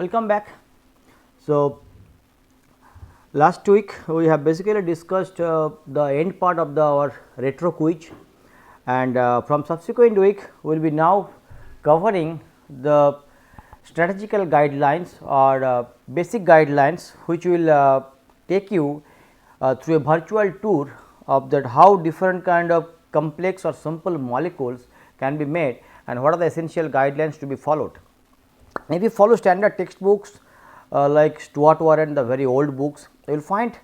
Welcome back. So, last week we have basically discussed the end part of our retro quiz, and from subsequent week we will be now covering the strategical guidelines or basic guidelines which will take you through a virtual tour of that how different kind of complex or simple molecules can be made and what are the essential guidelines to be followed. If you follow standard textbooks like Stuart Warren, the very old books, you will find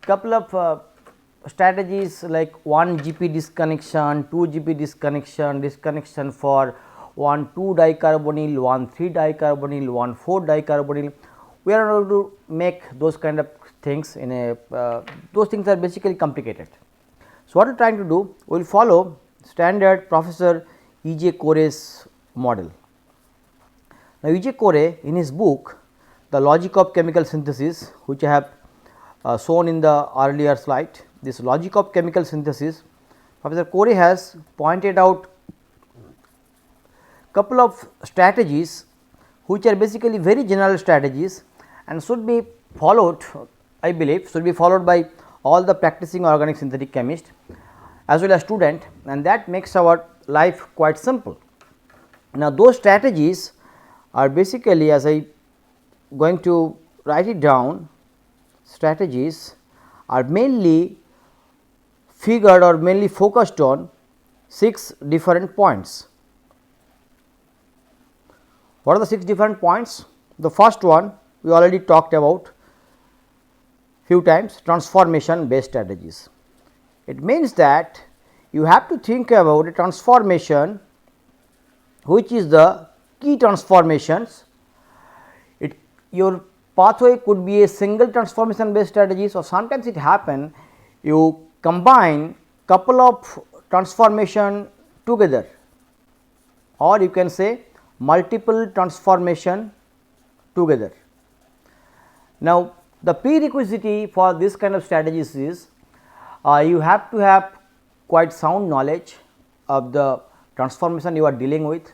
couple of strategies like 1 GP disconnection, 2 GP disconnection, disconnection for 1 2 dicarbonyl, 1 3 dicarbonyl, 1 4 dicarbonyl. We are not able to make those kind of things in a those things are basically complicated. So, what we are trying to do? We will follow standard Professor E. J. Core's model. Now, E. J. Core in his book The Logic of Chemical Synthesis, which I have shown in the earlier slide, this logic of chemical synthesis, Professor Core has pointed out couple of strategies which are basically very general strategies and should be followed, I believe should be followed by all the practicing organic synthetic chemist as well as student, and that makes our life quite simple. Now, those strategies are basically, as I going to write it down, strategies are mainly figured or mainly focused on 6 different points. What are the 6 different points? The first one we already talked about few times, transformation based strategies. It means that you have to think about a transformation which is the key transformations. Your pathway could be a single transformation based strategies, or sometimes it happen you combine couple of transformation together, or you can say multiple transformation together. Now, the prerequisite for this kind of strategies is you have to have quite sound knowledge of the transformation you are dealing with.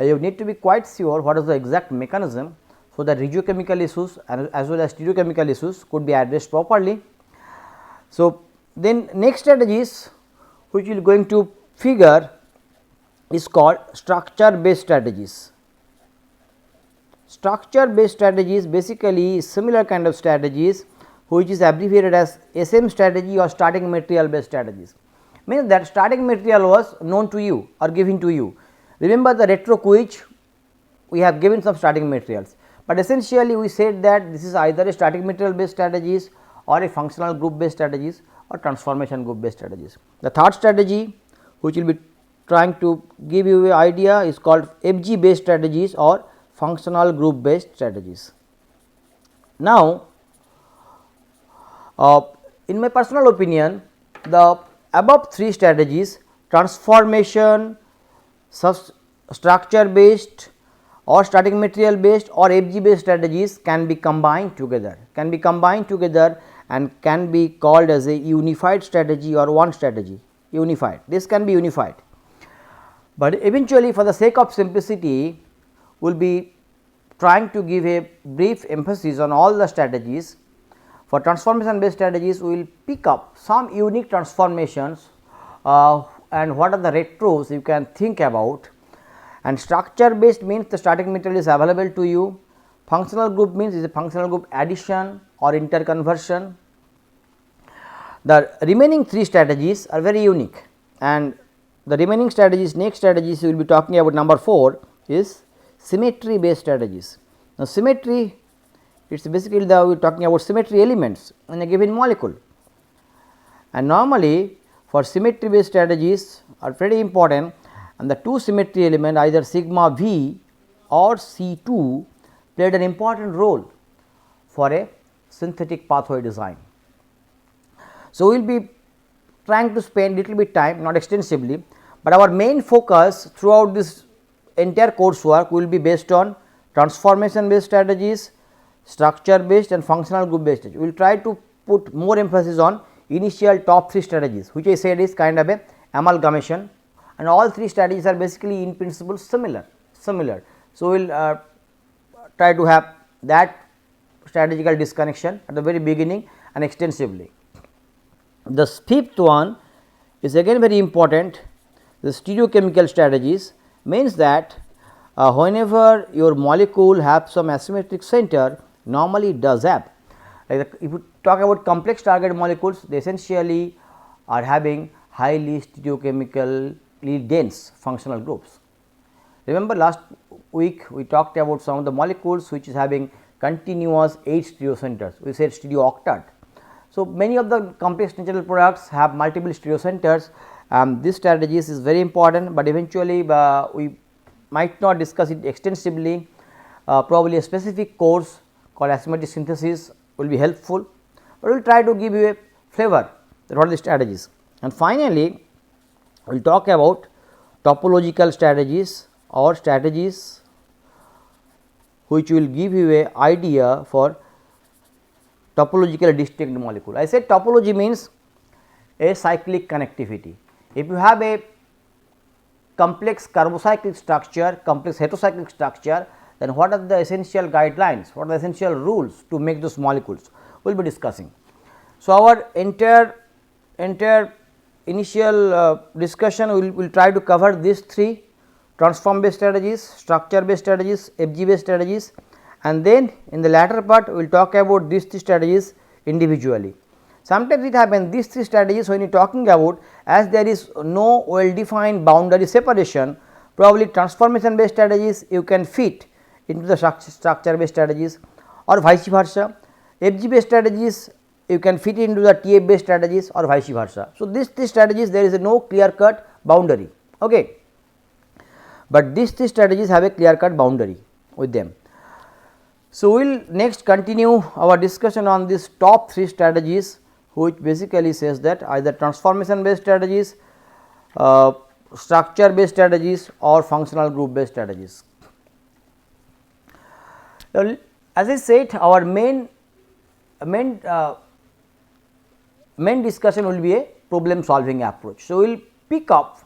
You need to be quite sure what is the exact mechanism, so that regiochemical issues as well as stereochemical issues could be addressed properly. So, then next strategies which we are going to figure is called structure based strategies. Structure based strategies basically similar kind of strategies which is abbreviated as SM strategy or starting material based strategies. Means that starting material was known to you or given to you. Remember the retro quiz, we have given some starting materials, but essentially we said that this is either a static material based strategies or a functional group based strategies or transformation group based strategies. The third strategy which will be trying to give you an idea is called FG based strategies or functional group based strategies. Now, in my personal opinion, the above 3 strategies, transformation, structure based or static material based or FG based strategies can be combined together, and can be called as a unified strategy or one strategy, unified. This can be unified, but eventually for the sake of simplicity we will be trying to give a brief emphasis on all the strategies. For transformation based strategies we will pick up some unique transformations and what are the retros you can think about, and structure based means the static material is available to you, functional group means is a functional group addition or interconversion. The remaining 3 strategies are very unique, and the remaining strategies, next strategies we will be talking about, number 4 is symmetry based strategies. Now, symmetry, it is basically we are talking about symmetry elements in a given molecule, and normally for symmetry based strategies are very important, and the 2 symmetry element either sigma V or C2 played an important role for a synthetic pathway design. So, we will be trying to spend little bit time, not extensively, but our main focus throughout this entire coursework will be based on transformation based strategies, structure based and functional group based. We will try to put more emphasis on initial top 3 strategies, which I said is kind of a amalgamation, and all 3 strategies are basically in principle similar. So, we will try to have that strategical disconnection at the very beginning and extensively. The fifth one is again very important. The stereochemical strategies means that whenever your molecule have some asymmetric center, normally it does have. Like if you talk about complex target molecules, they essentially are having highly stereochemically dense functional groups. Remember last week we talked about some of the molecules which is having continuous 8 stereocenters, we said stereooctet. So, many of the complex natural products have multiple stereocenters. This strategies is very important, but eventually we might not discuss it extensively. Probably a specific course called asymmetric synthesis will be helpful, but we will try to give you a flavor that what are the strategies. And finally, we will talk about topological strategies or strategies which will give you a idea for topologically distinct molecule. I said topology means a cyclic connectivity. If you have a complex carbocyclic structure, complex heterocyclic structure, then what are the essential guidelines, what are the essential rules to make those molecules, we will be discussing. So, our entire initial discussion we will try to cover these 3: transform based strategies, structure based strategies, FG based strategies, and then in the latter part we will talk about these 3 strategies individually. Sometimes it happens these 3 strategies when you are talking about, as there is no well defined boundary separation, probably transformation based strategies you can fit into the structure based strategies or vice versa. FG based strategies you can fit into the TF based strategies or vice versa. So, these 3 strategies there is a no clear cut boundary, okay. But these 3 strategies have a clear cut boundary with them. So, we will next continue our discussion on these top 3 strategies, which basically says that either transformation based strategies, structure based strategies or functional group based strategies. Now, as I said, our main discussion will be a problem solving approach. So, we will pick up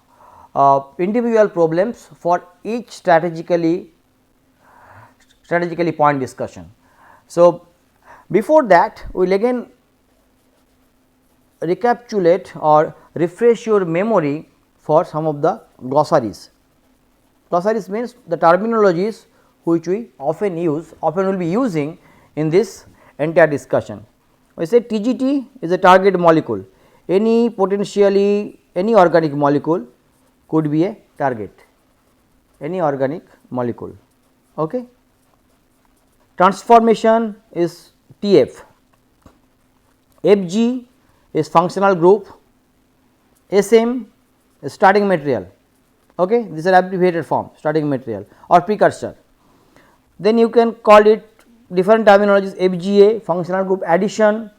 individual problems for each strategically point discussion. So, before that we will again recapitulate or refresh your memory for some of the glossaries. Glossaries means the terminologies which we often will be using in this entire discussion. We say TGT is a target molecule, any organic molecule could be a target, any organic molecule. Okay. Transformation is TF, FG is functional group, SM is starting material, okay. These are abbreviated form, starting material or precursor. Then you can call it different terminologies: FGA functional group addition,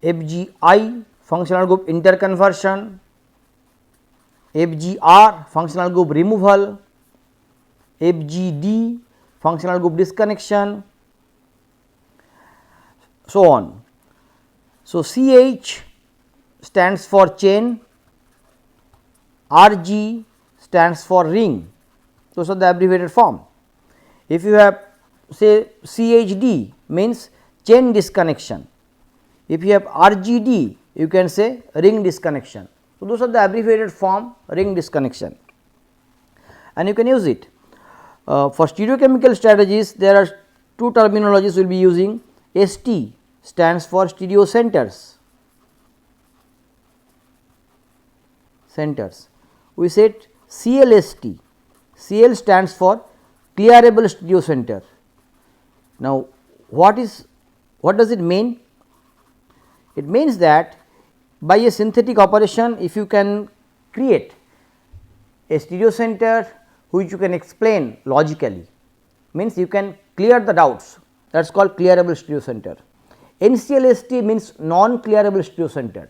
FGI functional group interconversion, FGR functional group removal, FGD functional group disconnection, so on. So, CH stands for chain, RG stands for ring, those are the abbreviated form. If you have say CHD means chain disconnection, if you have RGD you can say ring disconnection. So, those are the abbreviated form ring disconnection and you can use it. For stereochemical strategies there are 2 terminologies we will be using. ST stands for stereocenters, we said CLST, CL stands for clearable stereocenter. Now, what does it mean? It means that by a synthetic operation, if you can create a stereocenter which you can explain logically, means you can clear the doubts, that is called clearable stereocenter. NCLST means non clearable stereocenter.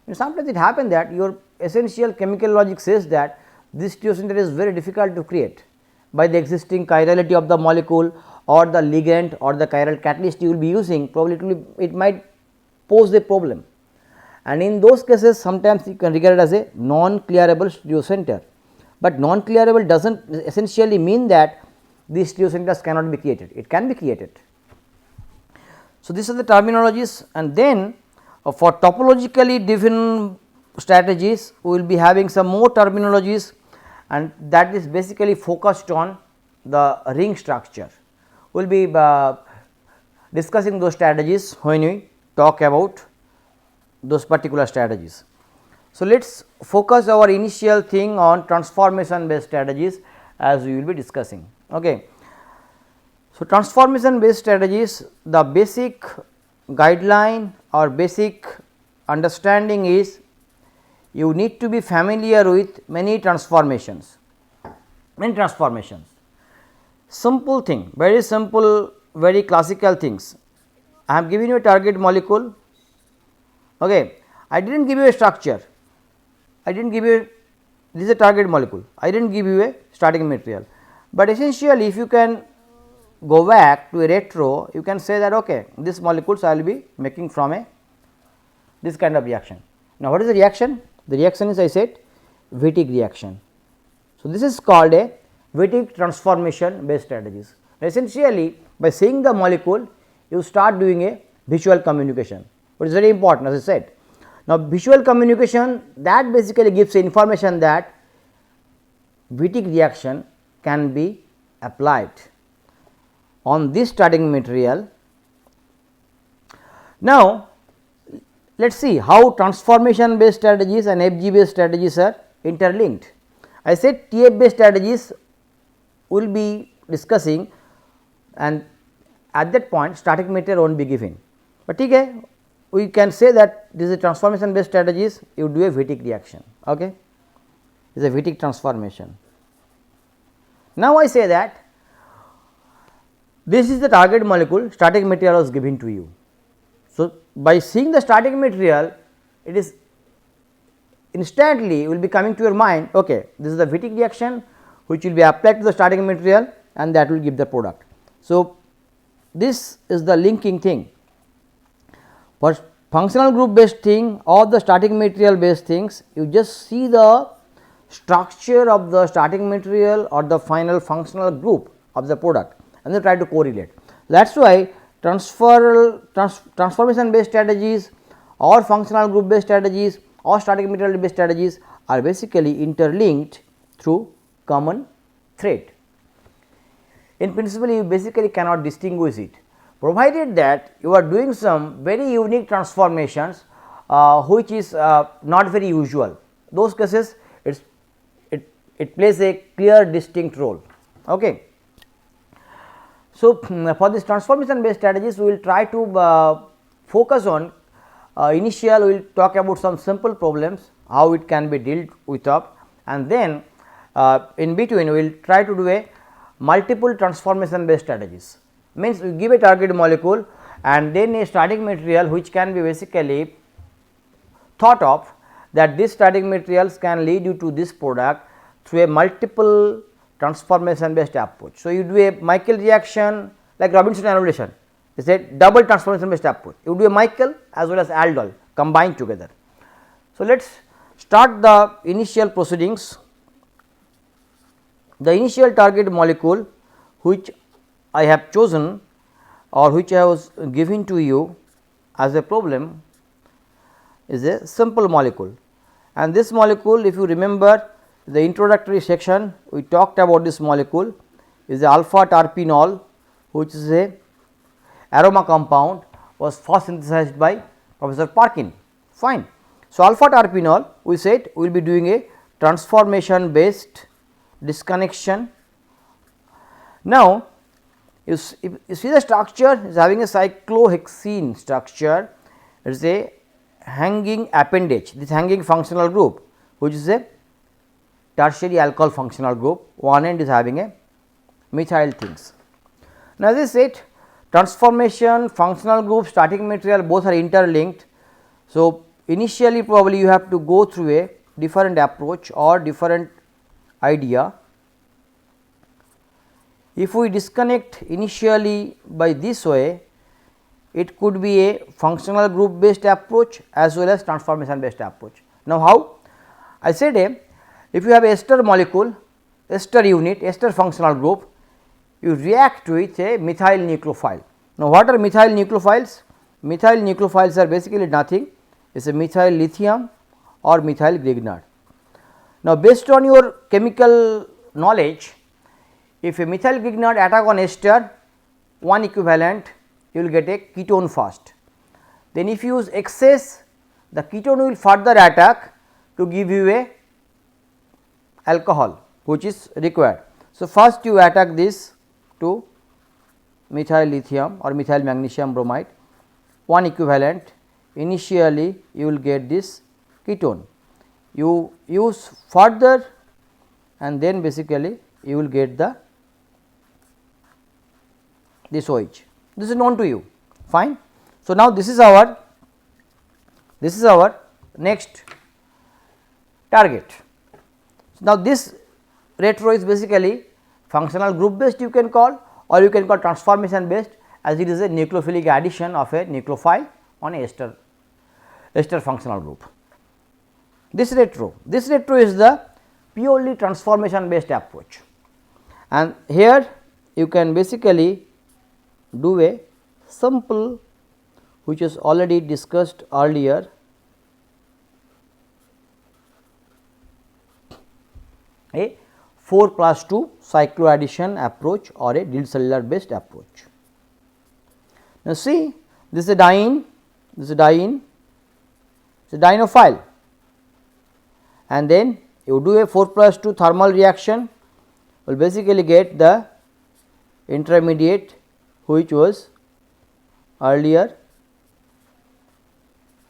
And sometimes it happens that your essential chemical logic says that this stereocenter is very difficult to create by the existing chirality of the molecule or the ligand or the chiral catalyst you will be using, probably it might pose a problem, and in those cases sometimes you can regard it as a non clearable stereocenter. But non clearable does not essentially mean that these stereocenters cannot be created, it can be created. So, these are the terminologies, and then for topologically different strategies we will be having some more terminologies, and that is basically focused on the ring structure. We will be discussing those strategies when we talk about those particular strategies. So, let us focus our initial thing on transformation based strategies as we will be discussing. Okay. So, transformation based strategies, the basic guideline or basic understanding is you need to be familiar with many transformations, simple thing, very simple, very classical things. I have given you a target molecule, okay. I did not give you a structure, I did not give you this is a target molecule, I did not give you a starting material, but essentially if you can go back to a retro, you can say that okay, this molecules I will be making from a this kind of reaction. Now, what is the reaction? The reaction is I said Wittig reaction. So, this is called a Wittig transformation based strategies. Essentially, by seeing the molecule you start doing a visual communication, which is very important as I said. Now, visual communication that basically gives information that Wittig reaction can be applied on this starting material. Now, let us see how transformation based strategies and FG based strategies are interlinked. I said TF based strategies will be discussing, and at that point starting material will not be given, but okay, we can say that this is transformation based strategies, you do a Wittig reaction, okay. This is a Wittig transformation. Now, I say that this is the target molecule, starting material was given to you. So, by seeing the starting material, it is instantly will be coming to your mind, okay, this is the Wittig reaction which will be applied to the starting material and that will give the product. So, this is the linking thing. For functional group based thing or the starting material based things, you just see the structure of the starting material or the final functional group of the product and then try to correlate. That is why transformation based strategies or functional group based strategies or starting material based strategies are basically interlinked through common thread. In principle, you basically cannot distinguish it, provided that you are doing some very unique transformations which is not very usual. Those cases it plays a clear distinct role. Okay. So, for this transformation based strategies we will try to focus on initial we will talk about some simple problems, how it can be dealt with up, and then in between we will try to do a multiple transformation based strategies. Means we give a target molecule and then a starting material which can be basically thought of that this starting materials can lead you to this product through a multiple transformation based approach. So, you do a Michael reaction like Robinson annulation, it is a double transformation based approach, you do a Michael as well as aldol combined together. So, let us start the initial proceedings. The initial target molecule which I have chosen or which I was giving to you as a problem is a simple molecule, and this molecule, if you remember the introductory section we talked about, this molecule is a alpha terpenol which is a aroma compound, was first synthesized by Professor Parkin, fine. So, alpha terpenol we said we will be doing a transformation based disconnection. Now, you see the structure is having a cyclohexene structure, it is a hanging appendage, this hanging functional group which is a tertiary alcohol functional group, one end is having a methyl things. Now, as I said transformation, functional group, starting material both are interlinked. So, initially probably you have to go through a different approach or different idea. If we disconnect initially by this way, it could be a functional group based approach as well as transformation based approach. Now, how? I said if you have ester molecule, ester unit, ester functional group, you react with a methyl nucleophile. Now, what are methyl nucleophiles? Methyl nucleophiles are basically nothing, it is a methyl lithium or methyl Grignard. Now, based on your chemical knowledge, if a methyl Grignard attack on ester, one equivalent you will get a ketone first. Then if you use excess, the ketone will further attack to give you a alcohol which is required. So, first you attack this to methyl lithium or methyl magnesium bromide, one equivalent, initially you will get this ketone. You use further and then basically you will get the this OH. This is known to you, fine. So, now this is our next target. So, now this retro is basically functional group based you can call, or you can call transformation based, as it is a nucleophilic addition of a nucleophile on a ester functional group. This retro is the purely transformation based approach, and here you can basically do a simple, which is already discussed earlier, a 4+2 cycloaddition approach or a Diels-Cellular based approach. Now, see, this is a diene, this is a diene, it is a dienophile, and then you do a 4+2 thermal reaction, will basically get the intermediate which was earlier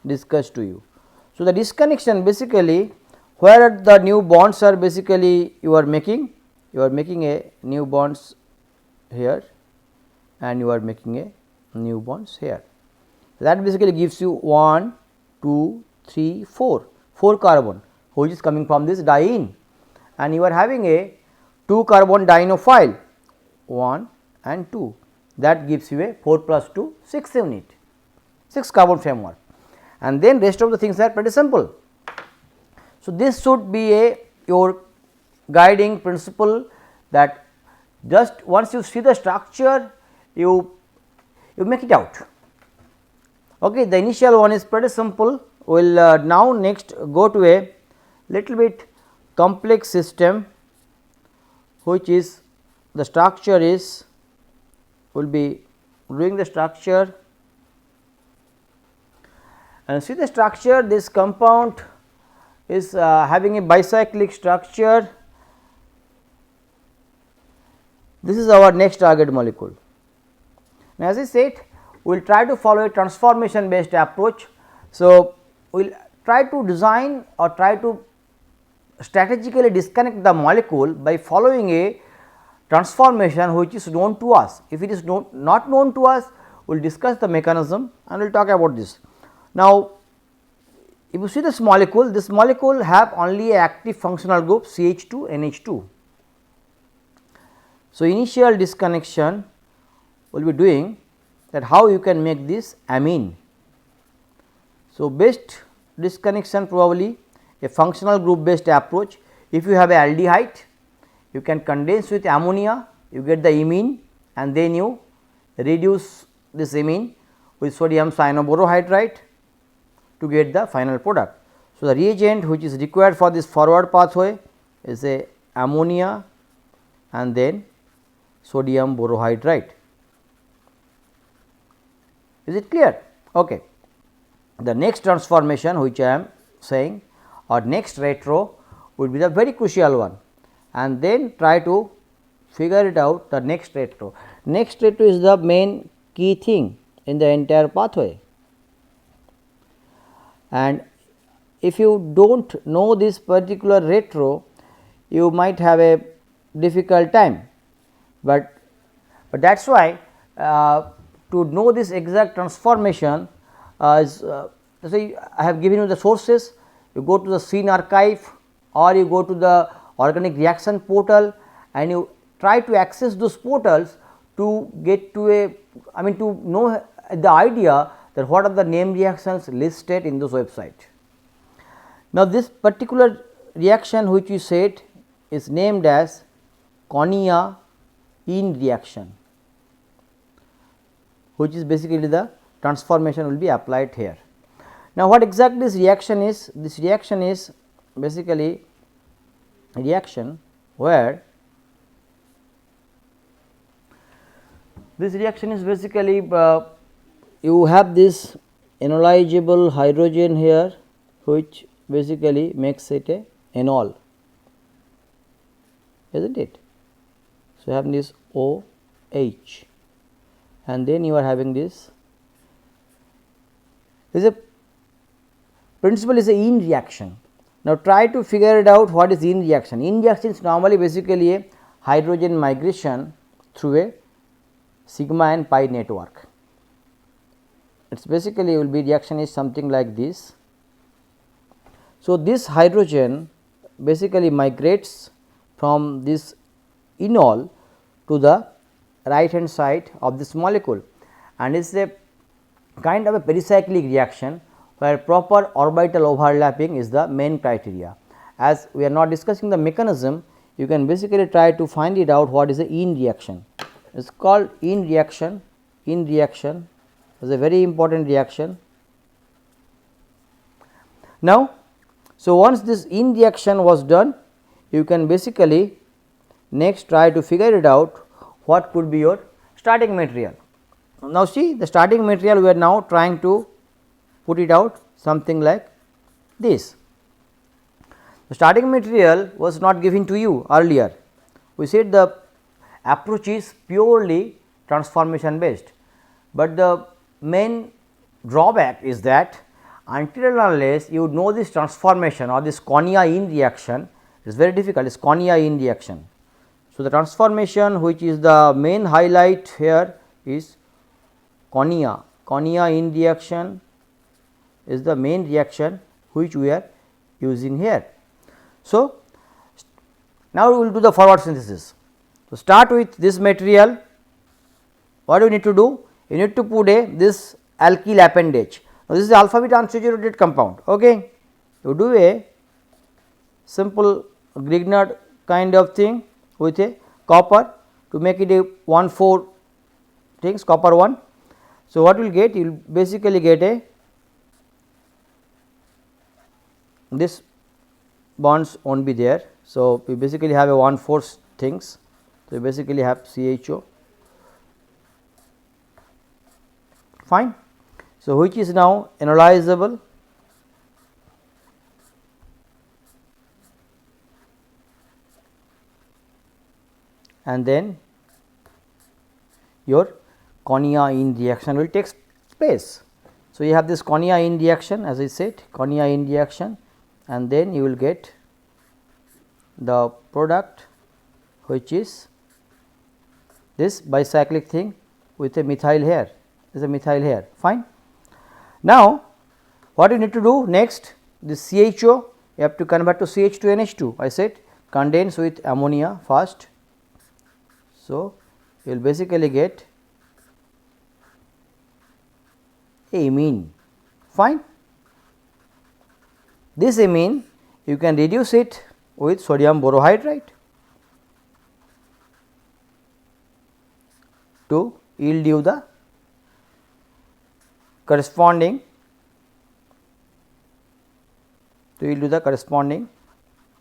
discussed to you. So, the disconnection basically where the new bonds are basically you are making a new bonds here and you are making a new bonds here. That basically gives you 1, 2, 3, 4 carbon which is coming from this diene, and you are having a 2 carbon dienophile 1 and 2, that gives you a 4+2 6 unit, 6 carbon framework, and then rest of the things are pretty simple. So, this should be your guiding principle, that just once you see the structure you make it out. Okay, the initial one is pretty simple. We will now next go to a little bit complex system, which is the structure is, we will be doing the structure, and see the structure. This compound is having a bicyclic structure. This is our next target molecule. Now, as I said, we will try to follow a transformation based approach. So, we will try to design or try to strategically disconnect the molecule by following a transformation which is known to us. If it is not known to us, we will discuss the mechanism and we will talk about this. Now, if you see this molecule have only a active functional group CH2 NH2. So, initial disconnection we will be doing that how you can make this amine. So, best disconnection probably a functional group based approach. If you have a aldehyde, you can condense with ammonia, you get the imine, and then you reduce this imine with sodium cyanoborohydride to get the final product. So, the reagent which is required for this forward pathway is a ammonia and then sodium borohydride. Is it clear? Okay. The next transformation which I am saying, or next retro, would be the very crucial one, and then try to figure it out the next retro. Next retro is the main key thing in the entire pathway, and if you do not know this particular retro, you might have a difficult time, but that is why to know this exact transformation so I have given you the sources. You go to the SIN archive or you go to the organic reaction portal and you try to access those portals to get to to know the idea that what are the name reactions listed in those website. Now, this particular reaction which we said is named as Konya in reaction, which is basically the transformation will be applied here. Now, what exactly this reaction is? This reaction is basically a reaction where this reaction is basically you have this enolizable hydrogen here, which basically makes it a enol, isn't it? So, you have this OH and then you are having this. This is a principle is a in reaction. Now, try to figure it out what is in reaction. In reaction is normally basically a hydrogen migration through a sigma and pi network. It is basically will be reaction is something like this. So, this hydrogen basically migrates from this enol to the right hand side of this molecule, and it is a kind of a pericyclic reaction where proper orbital overlapping is the main criteria. As we are not discussing the mechanism, you can basically try to find it out what is the in reaction. It is called in reaction. In reaction is a very important reaction. Now, so once this in reaction was done, you can basically next try to figure it out what could be your starting material. Now, see the starting material we are now trying to put it out something like this. The starting material was not given to you earlier. We said the approach is purely transformation based, but the main drawback is that until and unless you know this transformation or this Konya in reaction, it is very difficult. It is Konya in reaction. So, the transformation which is the main highlight here is Konya. Konya in reaction is the main reaction which we are using here. So, now we will do the forward synthesis. So, start with this material. What do you need to do? You need to put this alkyl appendage. Now, this is alpha beta unsaturated compound. Okay. You do a simple Grignard kind of thing with a copper to make it a 1,4 things copper 1. So, what you will get? You will basically get a this bonds will not be there. So, we basically have a 1,4 things. So, we basically have CHO, fine. So, which is now enolizable, and then your Konya in reaction will take place. So, you have this Konya in reaction, as I said, Konya in reaction, and then you will get the product which is this bicyclic thing with a methyl here, is a methyl here, fine. Now, what you need to do next? This CHO you have to convert to CH2NH2. I said condense with ammonia first. So, you will basically get amine, fine. This amine you can reduce it with sodium borohydride to yield you the corresponding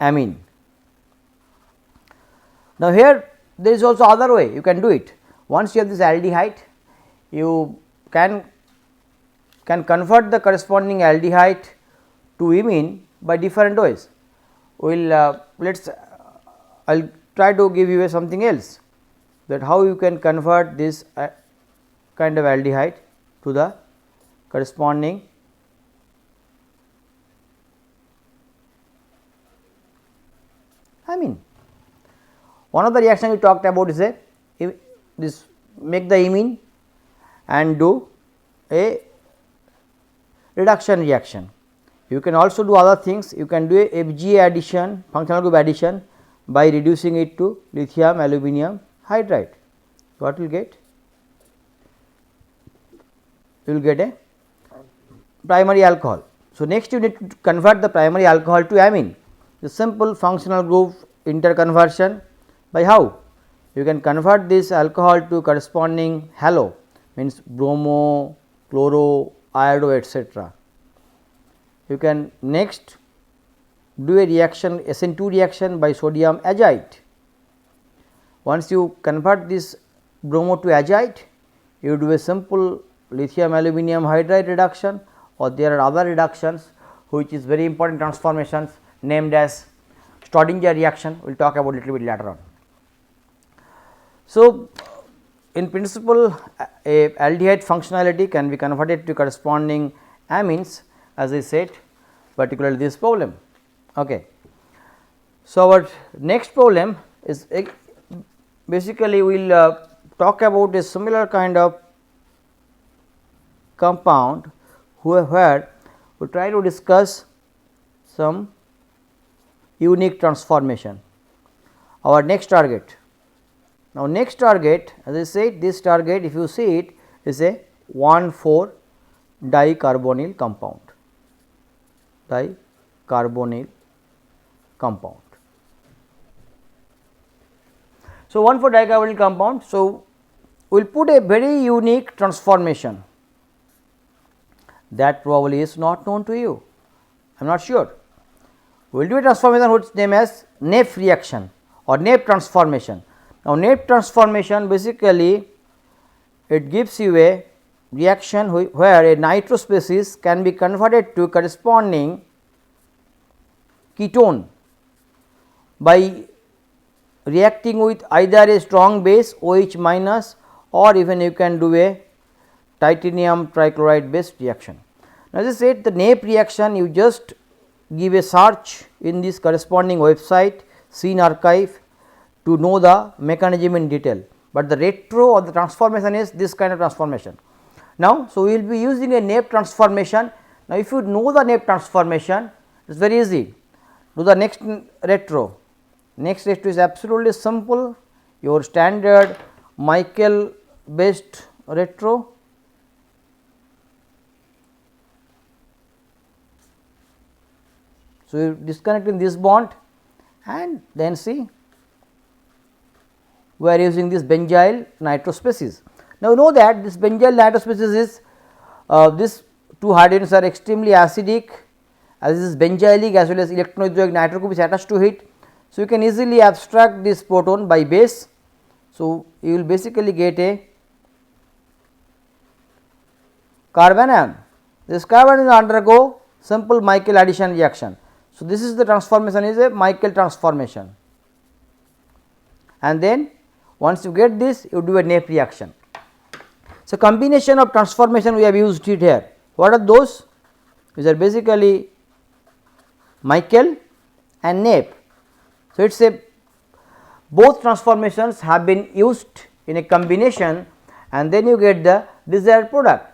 amine. Now, here there is also other way you can do it. Once you have this aldehyde, you can convert the corresponding aldehyde to imine by different ways. We will I will try to give you something else, that how you can convert this kind of aldehyde to the corresponding amine. One of the reaction we talked about is this make the imine and do a reduction reaction. You can also do other things. You can do a FGA addition, functional group addition, by reducing it to lithium aluminum hydride. What will get? You will get a primary alcohol. So, next you need to convert the primary alcohol to amine. The simple functional group interconversion by how? you can convert this alcohol to corresponding halo, means bromo, chloro, iodo, etc. You can next do a reaction SN2 reaction by sodium azide. Once you convert this bromo to azide, you do a simple lithium aluminum hydride reduction, or there are other reductions which is very important transformations named as Schrodinger reaction. We will talk about little bit later on. So, in principle a aldehyde functionality can be converted to corresponding amines, as I said, particularly this problem. Okay. So, our next problem is basically we will talk about a similar kind of compound where we try to discuss some unique transformation. Our next target. Now, next target, as I said, this target if you see it is a 1,4 dicarbonyl compound, dicarbonyl compound. So, 1,4 dicarbonyl compound. So, we will put a very unique transformation that probably is not known to you, I am not sure. We will do a transformation which is named as Nape reaction or Nape transformation. Now, Nape transformation basically it gives you a reaction where a nitro species can be converted to corresponding ketone by reacting with either a strong base OH minus, or even you can do a titanium trichloride based reaction. Now, as I said, the Nape reaction you just give a search in this corresponding website Scene Archive to know the mechanism in detail, but the retro or the transformation is this kind of transformation. Now, so we will be using a Nape transformation. Now, if you know the Nape transformation, it is very easy. Do the next retro. Next retro is absolutely simple, your standard Michael based retro. So, you disconnect in this bond and then see we are using this benzyl nitro species. Now, you know that this benzyl nitro species is these two hydrogens are extremely acidic, as this is benzylic as well as electronegative nitro group is attached to it. So, you can easily abstract this proton by base. So, you will basically get a carbon ion. This carbon will undergo simple Michael addition reaction. So, this is the transformation is a Michael transformation, and then once you get this you do a Nape reaction. So, combination of transformation we have used it here. What are those? These are basically Michael and Nape. So, it is a both transformations have been used in a combination and then you get the desired product.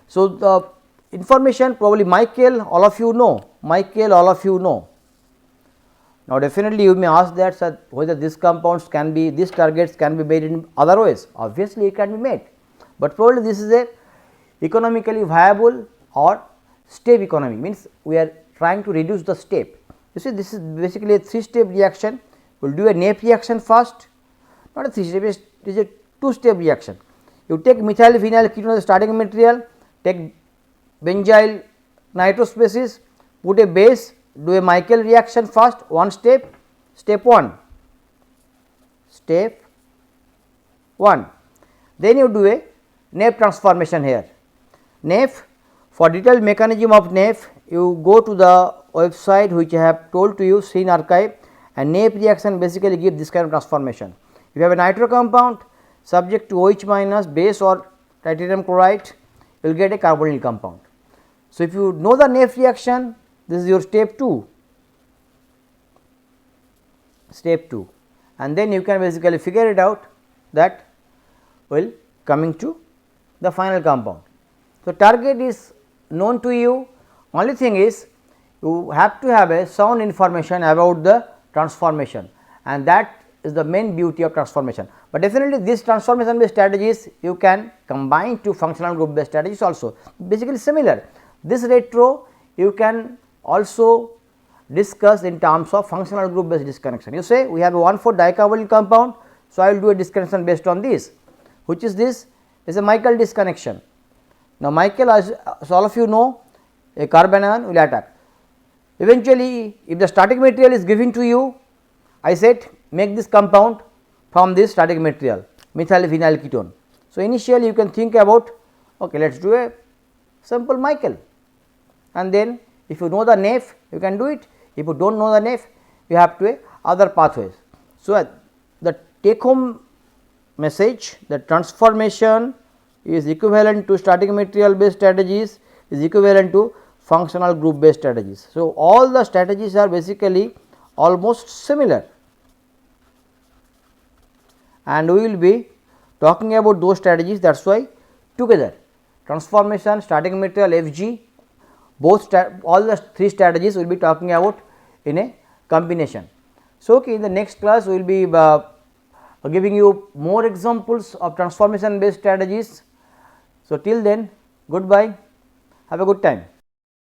So, the information probably Michael all of you know, Michael all of you know. Now, definitely you may ask that sir, whether these compounds can be, these targets can be made in other ways. Obviously, it can be made, but probably this is a economically viable or step economy, means we are trying to reduce the step. You see, this is basically a 3-step reaction. We will do a Nape reaction first, not a 3-step, it is a 2-step reaction. You take methyl phenyl ketone as a starting material, take benzyl nitro species, put a base, do a Michael reaction first, one step, step 1, step 1. Then you do a Nape transformation here. Nape, for detailed mechanism of Nape, you go to the website which I have told to you, Scene Archive, and Nape reaction basically give this kind of transformation. If you have a nitro compound subject to OH minus base or titanium chloride, you will get a carbonyl compound. So, if you know the Nape reaction, this is your step 2, and then you can basically figure it out that will coming to the final compound. So, target is known to you, only thing is you have to have a sound information about the transformation, and that is the main beauty of transformation. But definitely these transformation based strategies you can combine to functional group based strategies also, basically similar. This retro you can also discuss in terms of functional group based disconnection. You say we have a 1,4 dicarbonyl compound, So, I will do a disconnection based on this. Which is this? Is a Michael disconnection. Now, Michael, as all of you know, a carbon ion will attack. Eventually, if the static material is given to you, I said make this compound from this static material, methyl vinyl ketone. So, initially you can think about, okay, let us do a simple Michael, and then if you know the NAF, you can do it. If you do not know the NAF, you have to other pathways. So, the take home message, the transformation is equivalent to static material based strategies is equivalent to functional group based strategies. So, all the strategies are basically almost similar, and we will be talking about those strategies. That is why together transformation, static material, FG, both all the three strategies we will be talking about in a combination. So, okay, in the next class we will be giving you more examples of transformation based strategies. So, till then, goodbye, have a good time.